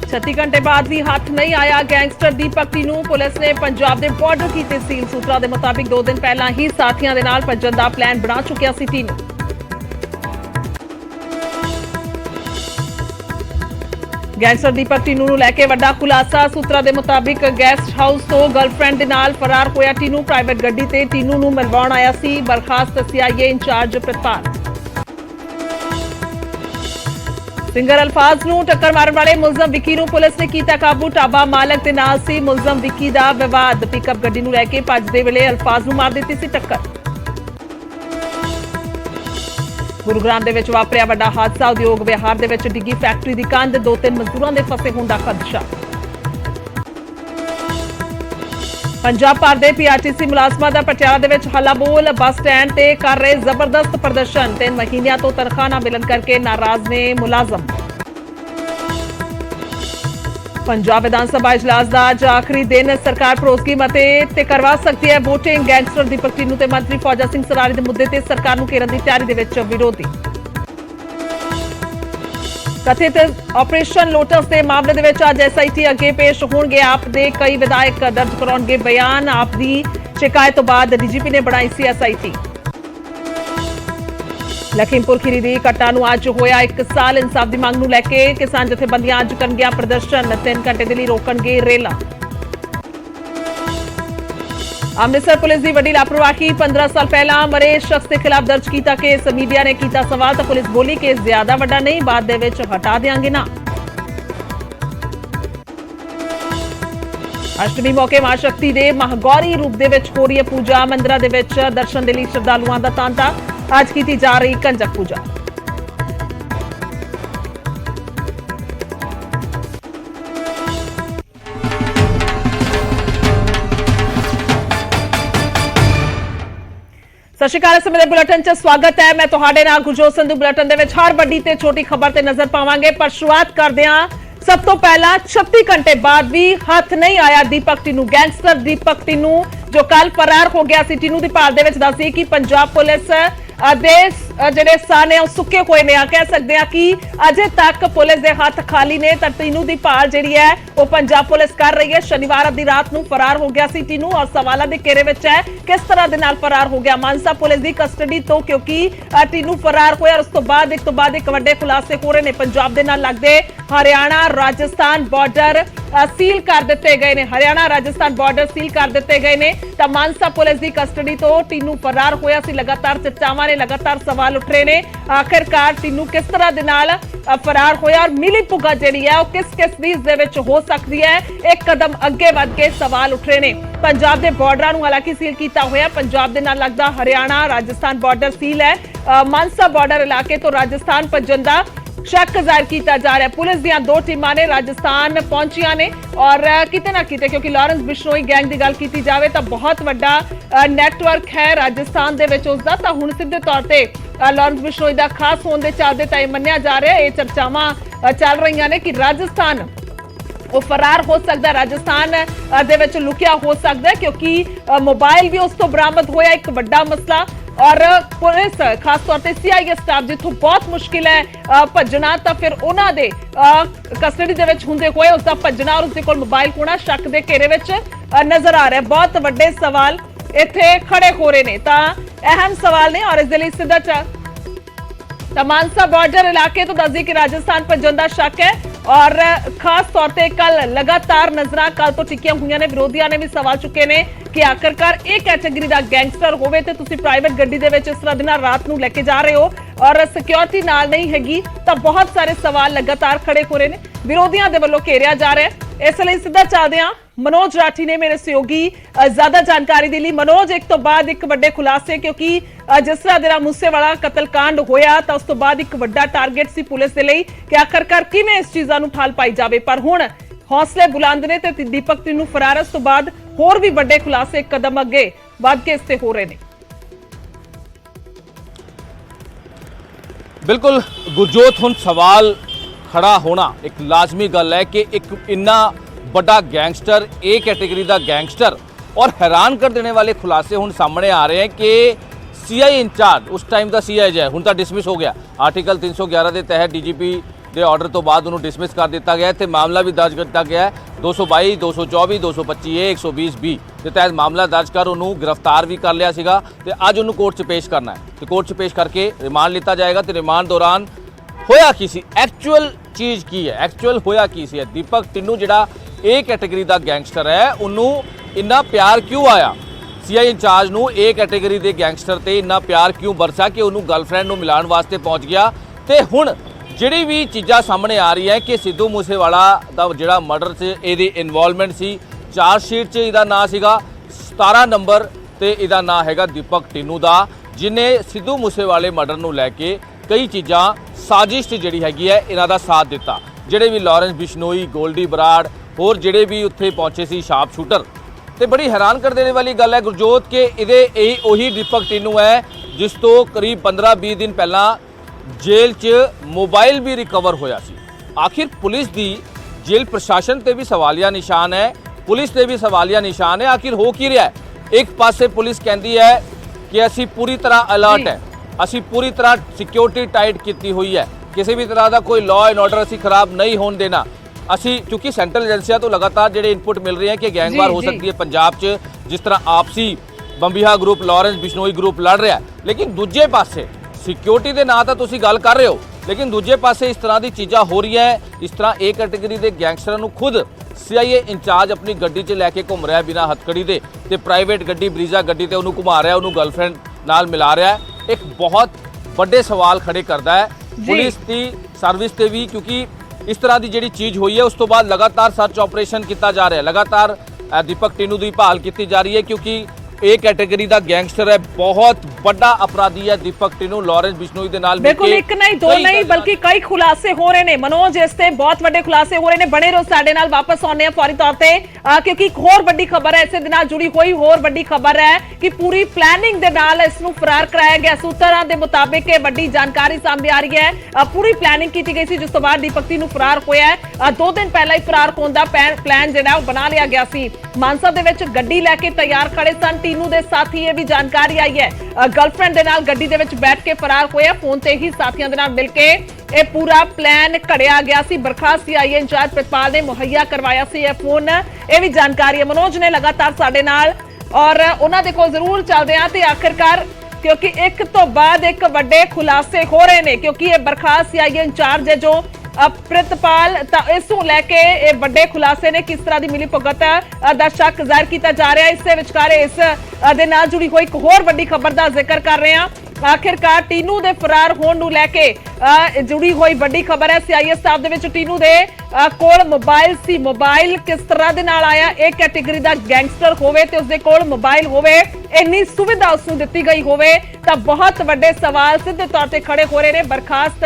36 घंटे बाद भी हथ नहीं आया गैंगस्टर दीपक टीनू। पुलिस ने पंजाब के बॉर्डर कीते सील। सूत्रों के मुताबिक 2 दिन पहला ही साथियों के नाल भज्जण दा प्लान बना चुकिया सी टीनू। गैंगस्टर दीपक टीनू नूं लैके वड्डा खुलासा। सूत्रों के मुताबिक गैसट हाउस तो गर्लफ्रेंड दे नाल फरार होया टीनू। प्राइवेट गड्डी ते टीनू नूं मिलवाउण आया सी बर्खास्त सीआईए इंचार्ज प्रितपाल। सिंगर अल्फाज नूं टक्कर मारन वाले मुलजम विक्की नूं पुलिस ने कीता काबू। ढाबा मालक दे नाल सी मुलजम विक्की दा विवाद। पिकअप गड्डी नूं लैके भजदे वेले अल्फाज नूं मार दित्ती सी टक्कर। गुरुग्राम दे विच वापरिया वड्डा हादसा। उद्योग विहार दे विच डिग्गी फैक्टरी दी कंध। 2-3 मजदूरां दे फसे होण दा खदशा। पंजाब भर दे पीआरटीसी मुलाजमां दा पटियाला दे विच हल्ला बोल। बस स्टैंड ते कर रहे जबरदस्त प्रदर्शन। 3 महीनों तो तनख्वाह न मिलन करके नाराज ने मुलाजम। पंजाब विधानसभा इजलास का अज आखिरी दिन। सरकार भरोसगी मते ते करवा सकती है वोटिंग। गैंगस्टर दीपक टीनू ते मंत्री फौजा सिंह सरारी के मुद्दे ते सरकार नूं घेरन दी तैयारी दे विच विरोधी। कथित ऑपरेशन लोटस के मामले दे विच अज एसआईटी अगे पेश होणगे। आप दे कई विधायक दर्ज कराउणगे बयान। आप दी शिकायत तो बाद डीजीपी ने बनाई सी एसआईटी। लखीमपुर खीरी दी कट्टा नूं अज होया 1 साल। इंसाफ की मांग नूं लैके किसान जथेबंदियां अज करनगियां प्रदर्शन। 3 घंटे दे लई रोकणगे रेला। अमृतसर पुलिस की वड्डी लापरवाही। 15 साल पहला मरे शख्स के खिलाफ दर्ज किया केस। मीडिया ने किया सवाल तो पुलिस बोली केस ज्यादा वड्डा नहीं, बाद दे विच हटा देंगे ना। अष्टमी मौके मां शक्ति के महागौरी रूप दे विच हो रही है पूजा। मंदिरां दे विच दर्शन दे लई श्रद्धालुआं दा तांता। अज की जा रही कंजक पूजा। सत श्री अकाल। समय बुलेटिन च स्वागत है। मैं तुहाडे नाल गुरजोत संधू। बुलेटिन दे विच हर वड्डी ते छोटी खबर ते नजर पावांगे, पर शुरुआत करदे हां सब तो पहला 36 घंटे बाद भी हथ नहीं आया दीपक टीनू। गैंगस्टर दीपक टीनू जो कल फरार हो गया सी। टीनू की भाल दे विच दस्सदी कि पंजाब पुलिस ਜਿਹੜੇ ਸਾਹ ਨੇ ਉਹ ਸੁੱਕੇ ਹੋਏ ਨੇ। ਕਹਿ ਸਕਦੇ ਆ ਕਿ ਅਜੇ ਤੱਕ ਪੁਲਿਸ ਦੇ ਹੱਥ ਖਾਲੀ ਨੇ। ਤਾਂ ਟੀਨੂ ਦੀ ਭਾਲ ਜਿਹੜੀ ਹੈ ਉਹ ਪੰਜਾਬ ਪੁਲਿਸ ਕਰ ਰਹੀ ਹੈ। ਸ਼ਨੀਵਾਰ ਅੱਧੀ ਰਾਤ ਨੂੰ ਫਰਾਰ ਹੋ ਗਿਆ ਸੀ ਟੀਨੂ ਔਰ ਸਵਾਲਾਂ ਦੇ ਘੇਰੇ ਵਿੱਚ ਹੈ ਕਿਸ ਤਰ੍ਹਾਂ ਦੇ ਨਾਲ ਫਰਾਰ ਹੋ ਗਿਆ ਮਾਨਸਾ ਪੁਲਿਸ ਦੀ ਕਸਟਡੀ ਤੋਂ, ਕਿਉਂਕਿ ਟੀਨੂ ਫਰਾਰ ਹੋਇਆ। ਉਸ ਤੋਂ ਬਾਅਦ ਇੱਕ ਵੱਡੇ ਖੁਲਾਸੇ ਹੋ ਰਹੇ ਨੇ। ਪੰਜਾਬ ਦੇ ਨਾਲ ਲੱਗਦੇ ਹਰਿਆਣਾ ਰਾਜਸਥਾਨ ਬਾਰਡਰ सील कर दिते गए ने। हरियाणा राजस्थान बॉर्डर सील कर दिते गए ने। तो मानसा पुलिस की कस्टडी तो टीनू फरार होया सी। लगातार चर्चावां ने, लगातार सवाल उठ रहे ने। आखिरकार टीनू किस तरह दे नाल फरार होया और मिली भुगा जिहड़ी है किस चीज दे विच हो सकती है। एक कदम अगे वध के सवाल उठ रहे ने। पंजाब के बॉर्डरां नूं हालांकि सील किया होया। पंजाब दे नाल लगदा हरियाणा राजस्थान बॉर्डर सील है। मानसा बॉर्डर इलाके तो राजस्थान भज्जण दा शक जाहिर किया जा रहा है। पुलिस दी 2 टीमां ने राजस्थान पहुंचिया ने और किते ना किते, क्योंकि लॉरेंस बिश्नोई गैंग की गल की जाए तो बहुत वड्डा नैटवर्क है राजस्थान दे विच उसदा। तां हुण सिद्धे तौर ते लॉरेंस बिश्नोई दा खास होने के चलते तां मन्निया जा रहा है, ये चर्चावां चल रही ने कि राजस्थान वो फरार हो सकता है, राजस्थान दे विच लुकिया हो सकता है, क्योंकि मोबाइल भी उस तो बरामद होया। एक वड्डा मसला और पुलिस खास तौर पर सीआईए स्टाफ जिथों बहुत मुश्किल है भजना, तो फिर उन्होंने कस्टडी दे विच हुंदे होए उसका भजना और उसके कोल मोबाइल होना शक के घेरे विच नजर आ रहा है। बहुत वड्डे सवाल इत्थे खड़े हो रहे ने। तां अहम सवाल ने और इस दे लई सीधा मानसा बॉर्डर इलाके तो दसदी कि राजस्थान भजन का शक है और खास तौर पर कल लगातार नजर कल तो टिकियां हुई ने। विरोधियों ने भी सवाल चुके ने कि आखिरकार एक कैटेगरी का गैंगस्टर होवे ते तुसीं प्राइवेट गड्डी दे विच इस तरह दे नाल रात नूं लेके जा रहे हो और सिक्योरिटी नाल नहीं हैगी। तो बहुत सारे सवाल लगातार खड़े हो रहे हैं। विरोधियों के वल्लों घेरिया जा रहा है। इसलिए सीधा चलते हैं। मनोज राठी ने मेरे सहयोगी ज्यादा जानकारी दी। मनोज, एक तो बाद एक बड़े खुलासे, क्योंकि जिस तरह दे मूसेवाला कतलकांड होया तो उस तो बाद एक बड़ा टारगेट सी पुलिस दे लई कि आखिरकार किवें इस चीज़ां नूं ठल पाई जावे, पर हुण हौसले बुलंद ने ते दीपक टीनू फरार उस तो बाद होर भी बड़े खुलासे एक कदम अगे वध के इसते हो रहे हैं। बिल्कुल गुरजोत, हुण सवाल खड़ा होना एक लाजमी गल है कि एक इन्ना बड़ा गैंगस्टर, ए कैटेगरी का गैंगस्टर, और हैरान कर देने वाले खुलासे हुण सामने आ रहे हैं कि सीआई इंचार्ज उस टाइम का सीआई है हुण तो डिसमिस हो गया। आर्टिकल 311 के तहत डीजीपी ਦੇ ਆਰਡਰ ਤੋਂ ਬਾਅਦ ਉਹਨੂੰ ਡਿਸਮਿਸ ਕਰ ਦਿੱਤਾ ਗਿਆ ਤੇ ਮਾਮਲਾ ਵੀ ਦਰਜ ਕੀਤਾ ਗਿਆ ਹੈ 222 224 225 120 ਬੀ ਦੇ ਤਹਿਤ ਮਾਮਲਾ ਦਰਜ ਕਰ ਉਹਨੂੰ ਗ੍ਰਿਫਤਾਰ ਵੀ ਕਰ ਲਿਆ ਸੀਗਾ ਤੇ ਅੱਜ ਉਹਨੂੰ ਕੋਰਟ 'ਚ ਪੇਸ਼ ਕਰਨਾ ਹੈ ਤੇ ਕੋਰਟ 'ਚ ਪੇਸ਼ ਕਰਕੇ ਰਿਮਾਂਡ ਲਿੱਤਾ ਜਾਏਗਾ ਤੇ ਰਿਮਾਂਡ ਦੌਰਾਨ ਹੋਇਆ ਕੀ ਸੀ, ਐਕਚੁਅਲ ਚੀਜ਼ ਕੀ ਹੈ, ਐਕਚੁਅਲ ਹੋਇਆ ਕੀ ਸੀ। ਦੀਪਕ ਟਿੰਨੂ ਜਿਹੜਾ ਏ ਕੈਟੇਗਰੀ ਦਾ ਗੈਂਗਸਟਰ ਹੈ ਉਹਨੂੰ ਇੰਨਾ ਪਿਆਰ ਕਿਉਂ ਆਇਆ, ਸੀਆਈ ਇੰਚਾਰਜ ਨੂੰ ਏ ਕੈਟੇਗਰੀ ਦੇ ਗੈਂਗਸਟਰ ਤੇ ਇੰਨਾ ਪਿਆਰ ਕਿਉਂ ਬਰਸਿਆ ਕਿ ਉਹਨੂੰ ਗਰਲਫ੍ਰੈਂਡ ਨੂੰ ਮਿਲਾਉਣ ਵਾਸਤੇ ਪਹੁੰਚ ਗਿਆ। ਤੇ ਹੁਣ ਜਿਹੜੀ ਵੀ ਚੀਜ਼ਾਂ ਸਾਹਮਣੇ ਆ ਰਹੀ ਹੈ ਕਿ ਸਿੱਧੂ ਮੂਸੇਵਾਲਾ ਦਾ ਜਿਹੜਾ ਮਰਡਰ 'ਚ ਇਹਦੀ ਇਨਵੋਲਵਮੈਂਟ ਸੀ, ਚਾਰਜ ਸ਼ੀਟ 'ਚ ਇਹਦਾ ਨਾਂ ਸੀਗਾ 17 ਨੰਬਰ ਤੇ ਇਹਦਾ ਨਾਂ ਹੈਗਾ ਦੀਪਕ ਟਿੰਨੂ ਦਾ, ਜਿਨੇ ਸਿੱਧੂ ਮੂਸੇਵਾਲੇ ਮਰਡਰ ਨੂੰ ਲੈ ਕੇ ਕਈ ਚੀਜ਼ਾਂ ਸਾਜ਼ਿਸ਼ ਜਿਹੜੀ ਹੈਗੀ ਹੈ ਇਹਨਾਂ ਦਾ ਸਾਥ ਦਿੱਤਾ। ਜਿਹੜੇ ਵੀ ਲਾਰੈਂਸ ਬਿਸ਼ਨੋਈ, ਗੋਲਡੀ ਬਰਾੜ, ਹੋਰ ਜਿਹੜੇ ਵੀ ਉੱਥੇ ਪਹੁੰਚੇ ਸੀ ਸ਼ਾਰਪ ਸ਼ੂਟਰ। ਤੇ ਬੜੀ ਹੈਰਾਨ ਕਰ ਦੇਣ ਵਾਲੀ ਗੱਲ ਹੈ ਗੁਰਜੋਤ ਕਿ ਇਹਦੇ ਉਹੀ ਦੀਪਕ ਟਿੰਨੂ ਹੈ ਜਿਸ ਤੋਂ ਕਰੀਬ 15-20 ਦਿਨ ਪਹਿਲਾਂ ਜੇਲ੍ਹ 'ਚ ਮੋਬਾਈਲ ਵੀ ਰਿਕਵਰ ਹੋਇਆ ਸੀ। ਆਖਿਰ ਪੁਲਿਸ ਦੀ ਜੇਲ੍ਹ ਪ੍ਰਸ਼ਾਸਨ ਤੇ ਵੀ ਸਵਾਲੀਆ ਨਿਸ਼ਾਨ ਹੈ, ਪੁਲਿਸ ਤੇ ਵੀ ਸਵਾਲੀਆ ਨਿਸ਼ਾਨ ਹੈ। ਆਖਿਰ ਹੋ ਕੀ ਰਿਹਾ ਹੈ? ਇੱਕ ਪਾਸੇ ਪੁਲਿਸ ਕਹਿੰਦੀ ਹੈ ਕਿ ਅਸੀਂ ਪੂਰੀ ਤਰ੍ਹਾਂ ਅਲਰਟ ਹੈ, ਅਸੀਂ ਪੂਰੀ ਤਰ੍ਹਾਂ ਸਿਕਿਉਰਿਟੀ ਟਾਈਟ ਕੀਤੀ ਹੋਈ ਹੈ, ਕਿਸੇ ਵੀ ਤਰ੍ਹਾਂ ਦਾ ਕੋਈ ਲਾਅ ਐਂਡ ਆਰਡਰ ਅਸੀਂ ਖਰਾਬ ਨਹੀਂ ਹੋਣ ਦੇਣਾ। ਅਸੀਂ ਕਿਉਂਕਿ ਸੈਂਟਰਲ ਏਜੰਸੀਆਂ ਤੋਂ ਲਗਾਤਾਰ ਜਿਹੜੇ ਇਨਪੁਟ ਮਿਲ ਰਹੇ ਹੈ ਕਿ ਗੈਂਗਵਾਰ ਹੋ ਸਕਦੀ ਹੈ ਪੰਜਾਬ 'ਚ, ਜਿਸ ਤਰ੍ਹਾਂ ਆਪਸੀ Bambiha group, Lawrence Bishnoi group ਲੜ ਰਿਹਾ। ਲੇਕਿਨ ਦੂਜੇ ਪਾਸੇ ਸਿਕਿਉਰਿਟੀ ਦੇ ਨਾਂ ਤਾਂ ਤੁਸੀਂ ਗੱਲ ਕਰ ਰਹੇ ਹੋ, ਲੇਕਿਨ ਦੂਜੇ ਪਾਸੇ ਇਸ ਤਰ੍ਹਾਂ ਦੀ ਚੀਜ਼ਾਂ ਹੋ ਰਹੀਆਂ ਹੈ। ਇਸ ਤਰ੍ਹਾਂ ਏ ਕੈਟੇਗਰੀ ਦੇ ਗੈਂਗਸਟਰਾਂ ਨੂੰ ਖੁਦ ਸੀਆਈਏ ਇੰਚਾਰਜ ਆਪਣੀ ਗੱਡੀ 'ਚ ਲੈ ਕੇ ਘੁੰਮ ਰਿਹਾ ਬਿਨਾਂ ਹੱਥਕੜੀ ਦੇ, ਤੇ ਪ੍ਰਾਈਵੇਟ ਗੱਡੀ ਬਰੀਜ਼ਾ ਗੱਡੀ ਤੇ ਉਹਨੂੰ ਘੁਮਾ ਰਿਹਾ, ਉਹਨੂੰ ਗਰਲਫ੍ਰੈਂਡ ਨਾਲ ਮਿਲਾ ਰਿਹਾ। ਇੱਕ ਬਹੁਤ ਵੱਡੇ ਸਵਾਲ ਖੜੇ ਕਰਦਾ ਹੈ ਪੁਲਿਸ ਦੀ ਸਰਵਿਸ ਤੇ ਵੀ, ਕਿਉਂਕਿ ਇਸ ਤਰ੍ਹਾਂ ਦੀ ਜਿਹੜੀ ਚੀਜ਼ ਹੋਈ ਹੈ ਉਸ ਤੋਂ ਬਾਅਦ ਲਗਾਤਾਰ ਸਰਚ ਆਪਰੇਸ਼ਨ ਕੀਤਾ ਜਾ ਰਿਹਾ ਹੈ, ਲਗਾਤਾਰ ਦੀਪਕ ਟਿੰਨੂ ਦੀ ਭਾਲ ਕੀਤੀ ਜਾ ਰਹੀ ਹੈ ਕਿਉਂਕਿ ਏ ਕੈਟੇਗਰੀ ਦਾ ਗੈਂਗਸਟਰ ਹੈ, ਬਹੁਤ ਵੱਡਾ ਅਪਰਾਧੀ ਹੈ ਦੀਪਕ ਟਿੰਨੂ। ਲਾਰੈਂਸ ਬਿਸ਼ਨੋਈ ਦੇ ਨਾਲ ਬਿਲਕੁਲ ਇੱਕ ਨਹੀਂ ਦੋ ਨਹੀਂ ਬਲਕਿ ਕਈ ਖੁਲਾਸੇ ਹੋ ਰਹੇ ਨੇ ਮਨੋਜ, ਇਸ ਤੇ ਬਹੁਤ ਵੱਡੇ ਖੁਲਾਸੇ ਹੋ ਰਹੇ ਨੇ। ਬਣੇ ਰਹੋ ਸਾਡੇ ਨਾਲ, ਵਾਪਸ ਆਉਂਦੇ ਆ ਫੌਰੀ ਤੌਰ ਤੇ ਕਿਉਂਕਿ ਇੱਕ ਹੋਰ ਵੱਡੀ ਖਬਰ ਹੈ ਇਸੇ ਦੇ ਨਾਲ ਜੁੜੀ ਹੋਈ, ਹੋਰ ਵੱਡੀ ਖਬਰ ਹੈ ਕਿ ਪੂਰੀ ਪਲੈਨਿੰਗ ਦੇ ਨਾਲ ਇਸ ਨੂੰ ਫਰਾਰ ਕਰਾਇਆ ਗਿਆ। ਸੂਤਰਾਂ ਦੇ ਮੁਤਾਬਿਕ ਇਹ ਵੱਡੀ ਜਾਣਕਾਰੀ ਸਾਹਮਣੇ ਆ ਰਹੀ ਹੈ, ਪੂਰੀ ਪਲੈਨਿੰਗ ਕੀਤੀ ਗਈ ਸੀ ਜਿਸ ਤੋਂ ਬਾਅਦ ਦੀਪਕ ਟਿੰਨੂ ਫਰਾਰ ਹੋਇਆ ਹੈ। 2 ਦਿਨ ਪਹਿਲਾਂ ਹੀ ਫਰਾਰ ਹੋਣ ਦਾ ਪਲਾਨ ਜਿਹੜਾ ਉਹ ਬਣਾ ਲਿਆ ਗਿਆ ਸੀ। ਮਾਨਸਾ ਦੇ ਵਿੱਚ ਗੱਡੀ ਲੈ ਕੇ ਤਿਆਰ ਖੜੇ ਸਨ ਟਿੰਨੂ ਦੇ ਸਾਥੀ, ਇਹ ਵੀ ਜਾਣਕਾਰੀ ਆਈ ਹੈ। ਗਰਲਫ੍ਰੈਂਡ ਦੇ ਨਾਲ ਗੱਡੀ ਦੇ ਵਿੱਚ ਬੈਠ ਕੇ ਫਰਾਰ ਹੋਇਆ, ਫੋਨ ਤੇ ਹੀ ਸਾਥੀਆਂ ਦੇ ਨਾਲ ਮਿਲ ਕੇ ਇਹ ਪੂਰਾ ਪਲਾਨ ਘੜਿਆ ਗਿਆ ਸੀ। ਬਰਖਾਸਤ ਸੀਆਈਏ ਇੰਚਾਰਜ ਪ੍ਰਿਤਪਾਲ ਨੇ ਮੁਹੱਈਆ ਕਰਵਾਇਆ ਸੀ ਇਹ ਫੋਨ, ਇਹ ਵੀ ਜਾਣਕਾਰੀ ਹੈ। ਮਨੋਜ ਨੇ ਲਗਾਤਾਰ ਸਾਡੇ ਨਾਲ ਔਰ ਉਹਨਾਂ ਦੇ ਕੋਲ ਜ਼ਰੂਰ ਚੱਲਦੇ ਆ ਤੇ ਆਖਿਰਕਾਰ ਕਿਉਂਕਿ ਇੱਕ ਤੋਂ ਬਾਅਦ ਇੱਕ ਵੱਡੇ ਖੁਲਾਸੇ ਹੋ ਰਹੇ ਨੇ ਕਿਉਂਕਿ ਇਹ ਬਰਖਾਸਤ ਸੀਆਈਏ ਇੰਚਾਰਜ ਹੈ ਜੋ ਪ੍ਰਿਤਪਾਲ, ਤਾਂ ਇਸ ਨੂੰ ਲੈ ਕੇ ਇਹ ਵੱਡੇ ਖੁਲਾਸੇ ਨੇ। ਕਿਸ ਤਰ੍ਹਾਂ ਦੀ ਮਿਲੀ ਭੁਗਤ ਦਾ ਸ਼ੱਕ ਜ਼ਾਹਿਰ ਕੀਤਾ ਜਾ ਰਿਹਾ ਹੈ। ਇਸੇ ਵਿਚਕਾਰ ਇਸ ਦੇ ਨਾਲ ਜੁੜੀ ਹੋਈ ਇੱਕ ਹੋਰ ਵੱਡੀ ਖਬਰ ਦਾ ਜ਼ਿਕਰ ਕਰ ਰਹੇ ਹਾਂ। ਆਖਿਰਕਾਰ ਟਿੰਨੂ ਦੇ ਫਰਾਰ ਹੋਣ ਨੂੰ ਲੈ ਕੇ ਜੁੜੀ ਹੋਈ ਵੱਡੀ ਖਬਰ ਹੈ। ਸੀਆਈਏ ਸਟਾਫ ਦੇ ਵਿੱਚ ਟਿੰਨੂ ਦੇ ਕੋਲ ਮੋਬਾਈਲ ਸੀ। ਮੋਬਾਈਲ ਕਿਸ ਤਰ੍ਹਾਂ ਦੇ ਨਾਲ ਆਇਆ? ਇਹ ਕੈਟੇਗਰੀ ਦਾ ਗੈਂਗਸਟਰ ਹੋਵੇ ਤੇ ਉਸਦੇ ਕੋਲ ਮੋਬਾਈਲ ਹੋਵੇ, ਇੰਨੀ ਸੁਵਿਧਾ ਉਸ ਨੂੰ ਦਿੱਤੀ ਗਈ ਹੋਵੇ ਤਾਂ ਬਹੁਤ ਵੱਡੇ ਸਵਾਲ ਸਿੱਧੇ ਤੌਰ ਤੇ ਖੜੇ ਹੋ ਰਹੇ ਨੇ। ਬਰਖਾਸਤ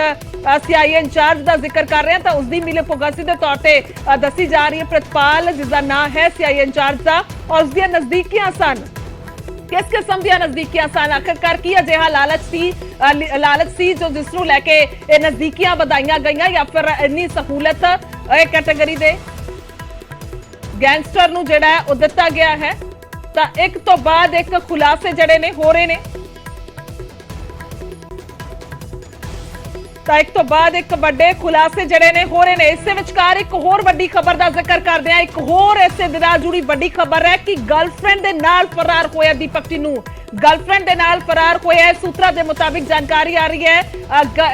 ਸੀਆਈਏ ਇੰਚਾਰਜ ਦਾ ਜ਼ਿਕਰ ਕਰ ਰਹੇ ਹਾਂ ਤਾਂ ਉਸਦੀ ਮਿਲੇ ਭੁਗਤ ਸਿੱਧੇ ਤੌਰ ਤੇ ਦੱਸੀ ਜਾ ਰਹੀ ਹੈ। ਪ੍ਰਿਤਪਾਲ ਜਿਸਦਾ ਨਾਂ ਹੈ ਸੀਆਈਏ ਇੰਚਾਰਜ ਦਾ, ਔਰ ਉਸਦੀਆਂ ਨਜ਼ਦੀਕੀਆਂ ਸਨ। ਕਿਸ ਕਿਸਮ ਦੀਆਂ ਨਜ਼ਦੀਕੀਆਂ ਸਨ? ਆਖਿਰਕਾਰ ਕੀ ਅਜਿਹਾ ਲਾਲਚ ਸੀ ਜੋ ਜਿਸ ਨੂੰ ਲੈ ਕੇ ਇਹ ਨਜ਼ਦੀਕੀਆਂ ਵਧਾਈਆਂ ਗਈਆਂ ਜਾਂ ਫਿਰ ਇੰਨੀ ਸਹੂਲਤ ਇਹ ਕੈਟੇਗਰੀ ਦੇ ਗੈਂਗਸਟਰ ਨੂੰ ਜਿਹੜਾ ਉਹ ਦਿੱਤਾ ਗਿਆ ਹੈ? ਤਾਂ ਇੱਕ ਤੋਂ ਬਾਅਦ ਇੱਕ ਖੁਲਾਸੇ ਜਿਹੜੇ ਨੇ ਹੋ ਰਹੇ ਨੇ, ਤਾਂ ਇੱਕ ਤੋਂ ਬਾਅਦ ਇੱਕ ਵੱਡੇ ਖੁਲਾਸੇ ਜਿਹੜੇ ਨੇ ਹੋ ਰਹੇ ਨੇ। ਇਸੇ ਵਿਚਕਾਰ ਇੱਕ ਹੋਰ ਵੱਡੀ ਖਬਰ ਦਾ ਜ਼ਿਕਰ ਕਰਦੇ ਹਾਂ। ਇੱਕ ਹੋਰ ਇਸੇ ਦੇ ਨਾਲ ਜੁੜੀ ਵੱਡੀ ਖਬਰ ਹੈ ਕਿ ਗਰਲਫ੍ਰੈਂਡ ਦੇ ਨਾਲ ਫਰਾਰ ਹੋਇਆ ਦੀਪਕ ਟਿੰਨੂ, ਗਰਲਫ੍ਰੈਂਡ ਦੇ ਨਾਲ ਫਰਾਰ ਹੋਇਆ ਹੈ। ਸੂਤਰਾਂ ਦੇ ਮੁਤਾਬਿਕ ਜਾਣਕਾਰੀ ਆ ਰਹੀ ਹੈ